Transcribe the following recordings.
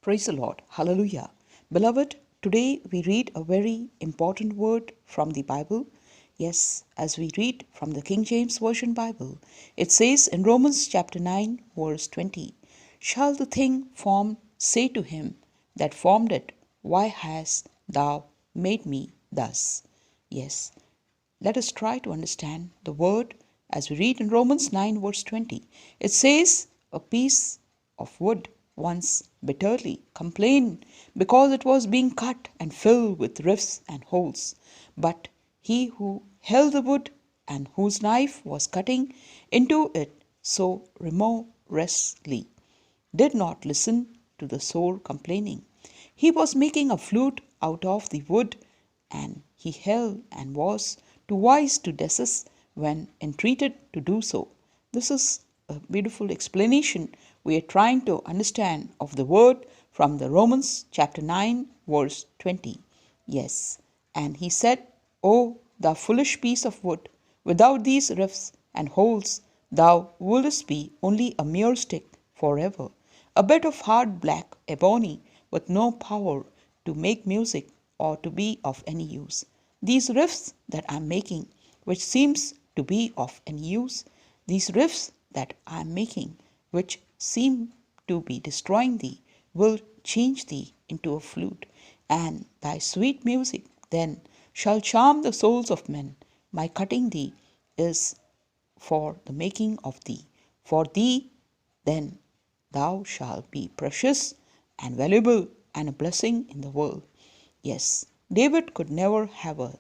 Praise the Lord. Hallelujah. Beloved, today we read a very important word from the Bible. Yes, as we read from the King James Version Bible, it says in Romans chapter 9, verse 20, "Shall the thing formed say to him that formed it, Why hast thou made me thus?" Yes, let us try to understand the word as we read in Romans 9, verse 20. It says, "A piece of wood once bitterly complained because it was being cut and filled with rifts and holes. But he who held the wood and whose knife was cutting into it so remorselessly did not listen to the sore complaining. He was making a flute out of the wood, and he held and was too wise to desist when entreated to do so." This is a beautiful explanation we are trying to understand of the word from the Romans chapter 9, verse 20. Yes, and he said, "O thou foolish piece of wood, without these rifts and holes, thou wouldst be only a mere stick forever, a bit of hard black ebony with no power to make music or to be of any use. These rifts that I am making, which seems to be of any use, these rifts that I am making, which seem to be destroying thee, will change thee into a flute, and thy sweet music then shall charm the souls of men. My cutting thee is for the making of thee. For thee then thou shalt be precious and valuable and a blessing in the world." Yes, David could never have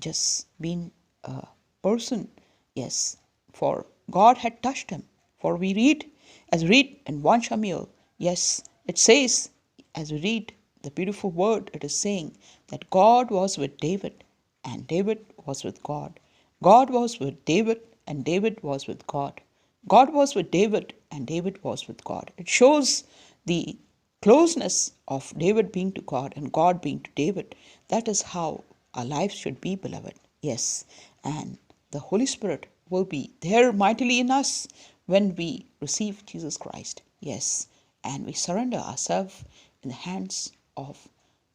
just been a person. Yes, for God had touched him. For we read, as we read in 1 Samuel, yes, it says, as we read the beautiful word, it is saying that God was with David and David was with God. God was with David and David was with God. God was with David and David was with God. It shows the closeness of David being to God and God being to David. That is how our lives should be, beloved. Yes, and the Holy Spirit will be there mightily in us when we receive Jesus Christ. Yes, and we surrender ourselves in the hands of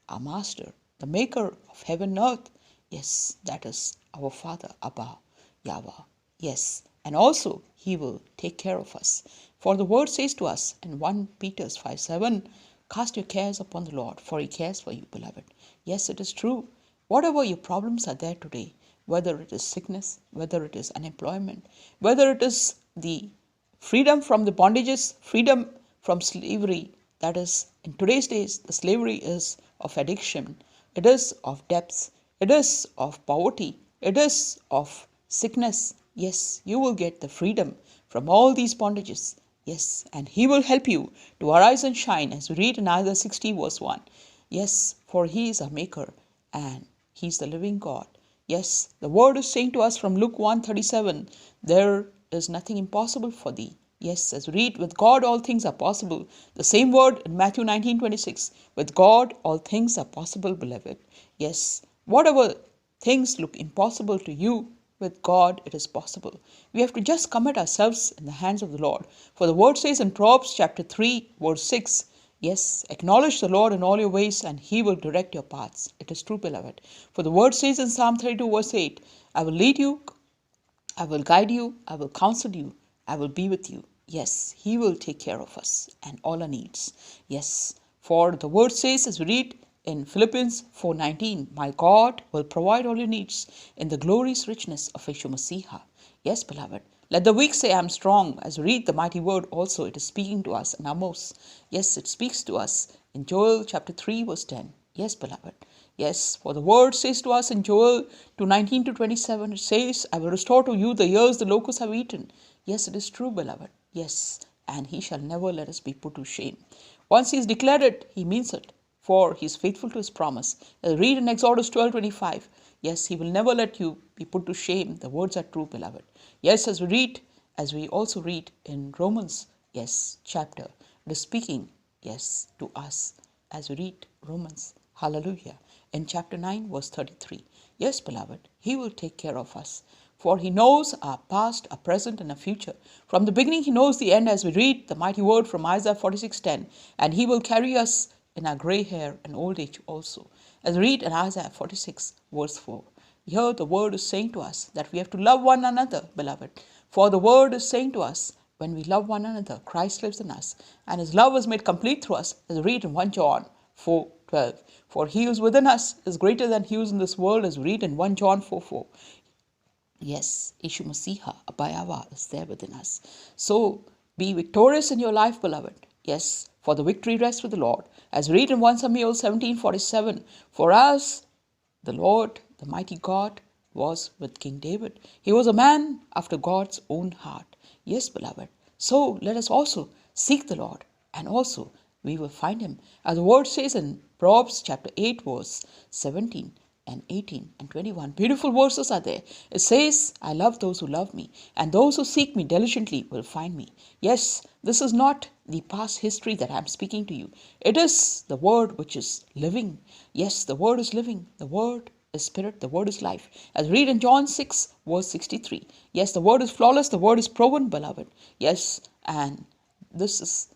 our Master, the Maker of heaven and earth. Yes, that is our Father, Abba, Yahweh. Yes, and also He will take care of us. For the word says to us in 1 Peter 5:7, "Cast your cares upon the Lord, for He cares for you, beloved." Yes, it is true. Whatever your problems are there today, whether it is sickness, whether it is unemployment, whether it is the freedom from the bondages, freedom from slavery, that is, in today's days, the slavery is of addiction, it is of debts, it is of poverty, it is of sickness. Yes, you will get the freedom from all these bondages. Yes, and He will help you to arise and shine, as we read in Isaiah 60, verse 1. Yes, for He is our Maker and He is the living God. Yes, the word is saying to us from Luke 1:37, "There is nothing impossible for thee." Yes, as we read, "With God all things are possible." The same word in Matthew 19:26, "With God all things are possible, beloved." Yes, whatever things look impossible to you, with God it is possible. We have to just commit ourselves in the hands of the Lord. For the word says in Proverbs chapter 3, verse 6, yes, "Acknowledge the Lord in all your ways, and He will direct your paths." It is true, beloved. For the word says in Psalm 32, verse 8, "I will lead you, I will guide you, I will counsel you, I will be with you." Yes, He will take care of us and all our needs. Yes, for the word says, as we read in Philippians 4:19, "My God will provide all your needs in the glorious richness of Yeshua Messiah." Yes, beloved. Let the weak say, "I am strong." As we read the mighty word also, it is speaking to us in Amos. Yes, it speaks to us in Joel chapter 3, verse 10. Yes, beloved. Yes, for the word says to us in Joel 2:19 to 27, it says, "I will restore to you the years the locusts have eaten." Yes, it is true, beloved. Yes, and He shall never let us be put to shame. Once He has declared it, He means it, for He is faithful to His promise. Read in Exodus 12:25. Yes, He will never let you be put to shame. The words are true, beloved. Yes, as we also read in Romans, yes, chapter, it is speaking, yes, to us as we read Romans. Hallelujah. In chapter 9, verse 33. Yes, beloved, He will take care of us. For he knows our past, our present, and our future. From the beginning, he knows the end, as we read the mighty word from Isaiah 46:10. And he will carry us in our grey hair and old age also. As we read in Isaiah 46, verse 4. Here the word is saying to us that we have to love one another, beloved. For the word is saying to us, when we love one another, Christ lives in us, and his love is made complete through us, as we read in 1 John 4:12. For he who is within us is greater than he who is in this world, as we read in 1 John 4:4. Yes, Yeshu Masiha, Abhayava, is there within us. So be victorious in your life, beloved. Yes, for the victory rests with the Lord. As we read in 1 Samuel 17:47, for us, the Lord, the mighty God, was with King David. He was a man after God's own heart. Yes, beloved. So let us also seek the Lord, and also we will find him. As the word says in Proverbs chapter 8, verse 17 and 18 and 21. Beautiful verses are there. It says, I love those who love me, and those who seek me diligently will find me. Yes, this is not the past history that I'm speaking to you. It is the word which is living. Yes, the word is living. The word is spirit. The word is life. As read in John 6, verse 63. Yes, the word is flawless. The word is proven, beloved. Yes, and this is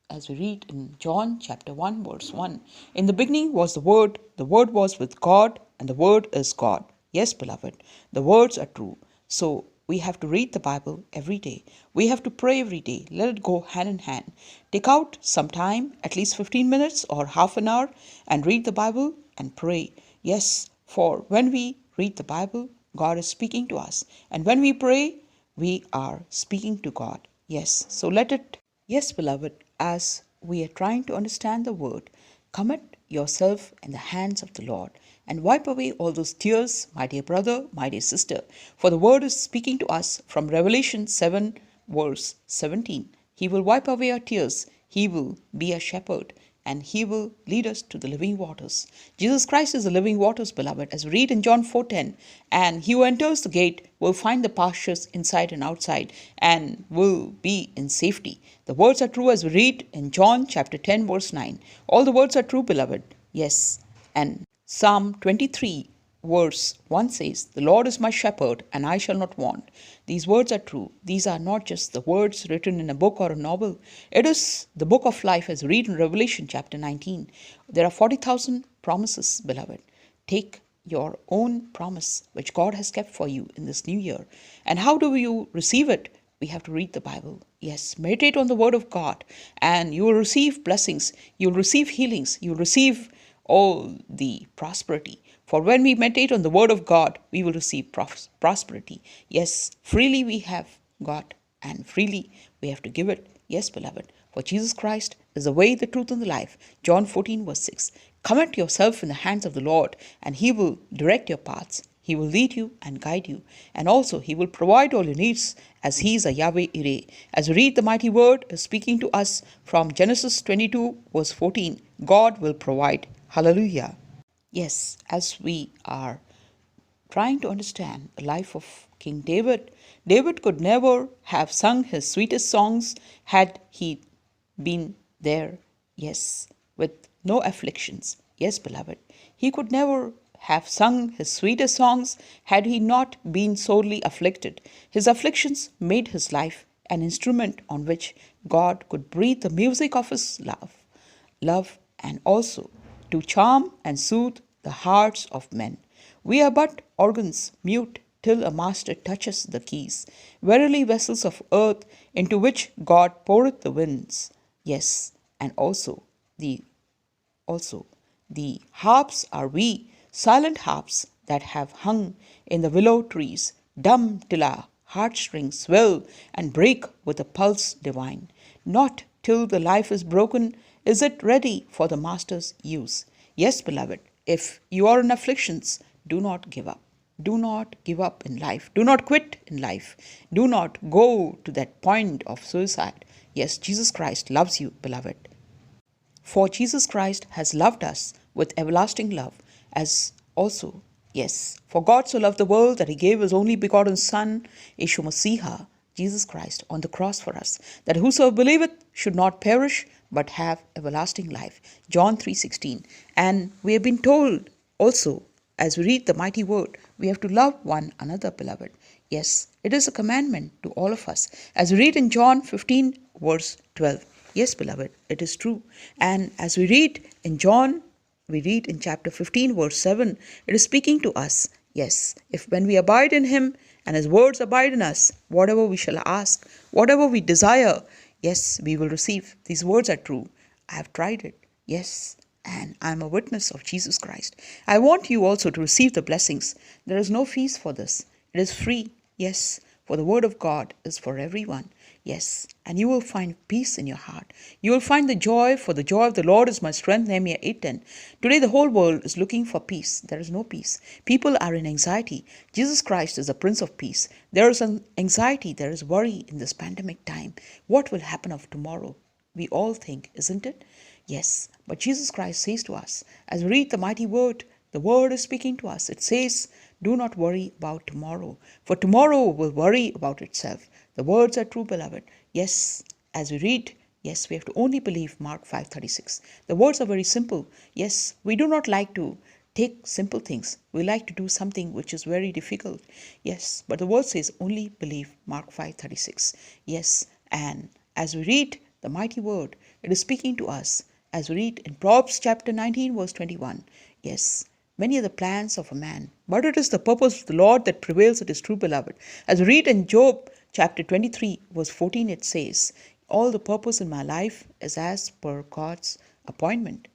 as we read in John chapter 1, verse 1. In the beginning was the Word was with God, and the Word is God. Yes, beloved, the words are true. So we have to read the Bible every day. We have to pray every day. Let it go hand in hand. Take out some time, at least 15 minutes or half an hour, and read the Bible and pray. Yes, for when we read the Bible, God is speaking to us. And when we pray, we are speaking to God. Yes, so let it. Yes, beloved, as we are trying to understand the word, commit yourself in the hands of the Lord and wipe away all those tears, my dear brother, my dear sister. For the word is speaking to us from Revelation 7, verse 17. He will wipe away our tears. He will be a shepherd, and he will lead us to the living waters. Jesus Christ is the living waters, beloved, as we read in John 4:10. And he who enters the gate will find the pastures inside and outside, and will be in safety. The words are true, as we read in John chapter 10, verse 9. All the words are true, beloved. Yes. And Psalm 23, verse 1 says, the Lord is my shepherd, and I shall not want. These words are true. These are not just the words written in a book or a novel. It is the book of life, as read in Revelation chapter 19. There are 40,000 promises, beloved. Take your own promise, which God has kept for you in this new year. And how do you receive it? We have to read the Bible. Yes, meditate on the word of God, and you will receive blessings. You will receive healings. You will receive all the prosperity. For when we meditate on the word of God, we will receive prosperity. Yes, freely we have got, and freely we have to give it. Yes, beloved, for Jesus Christ is the way, the truth, and the life. John 14, verse 6. Commit yourself in the hands of the Lord, and he will direct your paths. He will lead you and guide you, and also he will provide all your needs, as he is a Yahweh Ireh. As we read the mighty word speaking to us from Genesis 22, verse 14, God will provide. Hallelujah. Yes, as we are trying to understand the life of King David, David could never have sung his sweetest songs had he been there, yes, with no afflictions. Yes, beloved, he could never have sung his sweetest songs had he not been sorely afflicted. His afflictions made his life an instrument on which God could breathe the music of his love, and also to charm and soothe the hearts of men. We are but organs mute till a master touches the keys, verily vessels of earth into which God poureth the winds. Yes, and the harps are we, silent harps that have hung in the willow trees, dumb till our heartstrings swell and break with a pulse divine. Not till the life is broken is it ready for the Master's use. Yes, beloved, if you are in afflictions, do not give up. Do not give up in life. Do not quit in life. Do not go to that point of suicide. Yes, Jesus Christ loves you, beloved. For Jesus Christ has loved us with everlasting love, as also, yes, for God so loved the world that he gave his only begotten Son, Yeshu Masiha, Jesus Christ, on the cross for us, that whosoever believeth should not perish, but have everlasting life. John 3:16. And we have been told also, as we read the mighty word, we have to love one another, beloved. Yes, it is a commandment to all of us. As we read in John 15, verse 12. Yes, beloved, it is true. And as we read in John, we read in chapter 15, verse 7, it is speaking to us. Yes, if when we abide in him and his words abide in us, whatever we shall ask, whatever we desire, yes, we will receive. These words are true. I have tried it. Yes, and I am a witness of Jesus Christ. I want you also to receive the blessings. There is no fees for this. It is free. Yes, for the word of God is for everyone. Yes, and you will find peace in your heart. You will find the joy, for the joy of the Lord is my strength. Nehemiah 8:10. Today the whole world is looking for peace. There is no peace. People are in anxiety. Jesus Christ is the Prince of Peace. There is an anxiety, there is worry in this pandemic time. What will happen of tomorrow? We all think, isn't it? Yes, but Jesus Christ says to us, as we read the mighty word, the word is speaking to us. It says, do not worry about tomorrow, for tomorrow will worry about itself. The words are true, beloved. Yes, as we read, yes, we have to only believe Mark 5:36. The words are very simple. Yes, we do not like to take simple things. We like to do something which is very difficult. Yes, but the word says only believe Mark 5:36. Yes, and as we read the mighty word, it is speaking to us. As we read in Proverbs chapter 19, verse 21. Yes, many are the plans of a man, but it is the purpose of the Lord that prevails. It is true, beloved. As we read in Job chapter 23, verse 14, it says, all the purpose in my life is as per God's appointment.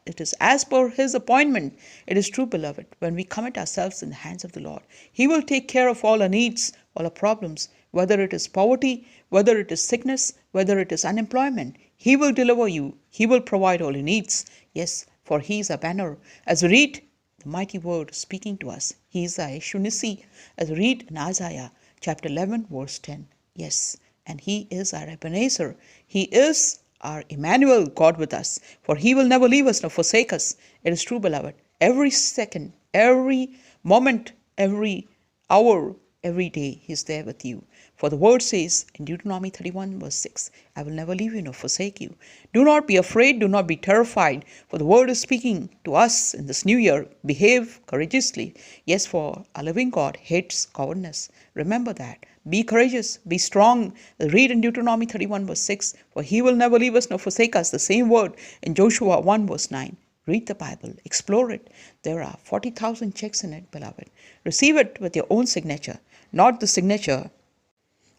It is as per his appointment. It is true, beloved. When we commit ourselves in the hands of the Lord, he will take care of all our needs, all our problems, whether it is poverty, whether it is sickness, whether it is unemployment. He will deliver you. He will provide all your needs. Yes, for he is a banner. As we read the mighty word speaking to us, he is our Yeshua Nissi. As we read in Isaiah chapter 11, verse 10. Yes, and he is our Ebenezer. He is our Emmanuel, God with us. For he will never leave us nor forsake us. It is true, beloved. Every second, every moment, every hour, every day, he is there with you. For the word says in Deuteronomy 31, verse 6, I will never leave you nor forsake you. Do not be afraid, do not be terrified, for the word is speaking to us in this new year. Behave courageously. Yes, for our living God hates cowardness. Remember that. Be courageous, be strong. Read in Deuteronomy 31, verse 6, for he will never leave us nor forsake us. The same word in Joshua 1, verse 9. Read the Bible, explore it. There are 40,000 checks in it, beloved. Receive it with your own signature, not the signature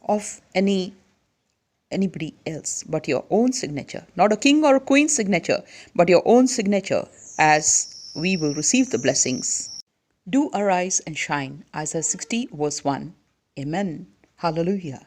of anybody else, but your own signature. Not a king or a queen's signature, but your own signature, as we will receive the blessings. Do arise and shine. Isaiah 60, verse 1. Amen. Hallelujah.